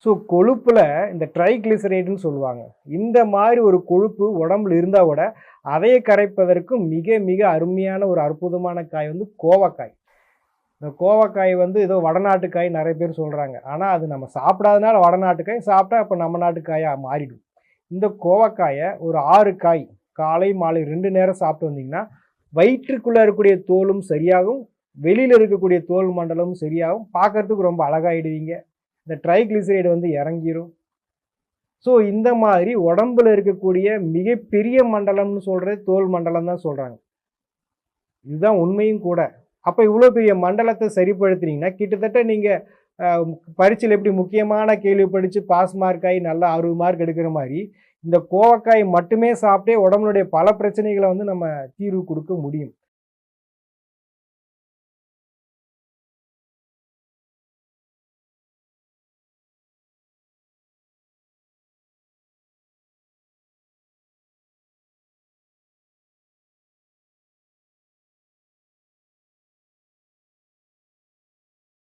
So கொழுப்புல இந்த ட்ரைகிளிசரைடுன்னு சொல்லுவாங்க. இந்த மாதிரி ஒரு கொழுப்பு உடம்புல இருந்தா கூட, அதைய கரைப்பதற்கு மிக மிக அருமையான ஒரு அற்புதமான காய் வந்து கோவக்காய். இந்த கோவக்காய் வந்து ஏதோ வடநாட்டு காய் நெறைய பேர் சொல்றாங்க. ஆனா அது நம்ம சாப்பிடாதனால வடநாட்டு காய், சாப்பிட்டா அப்ப நம்ம நாட்டு காயா மாறிடும். இந்த கோவக்காய ஒரு 6 காய் காலை, மாலை 2 நேரம் சாப்பிட்டு வந்தீங்கன்னா, வயிற்றுக்குள்ள இருக்கக்கூடிய தோலும் சரியாகும், வெளியில இருக்கக்கூடிய தோல் மண்டலமும் சரியாகும். பார்க்கறதுக்கு ரொம்ப அழகாயிடுவீங்க. இந்த ட்ரைகிளிசரைடு வந்து இறங்கிரும். ஸோ இந்த மாதிரி உடம்புல இருக்கக்கூடிய மிகப்பெரிய மண்டலம்னு சொல்றது தோல் மண்டலம் தான் சொல்றாங்க. இதுதான் உண்மையும் கூட. அப்ப இவ்வளோ பெரிய மண்டலத்த சரிப்படுத்துனீங்கன்னா, கிட்டத்தட்ட நீங்க அ பரீட்சையில எப்படி முக்கியமான கேள்வி படிச்சு பாஸ் மார்க் ஆயி நல்லா 60 மார்க் எடுக்கிற மாரி, இந்த கோவக்காய் மட்டுமே சாப்பிட்டே உடம்பினுடைய பல பிரச்சனைகள வந்து நம்ம தீர்வு குடுக்க முடியும்.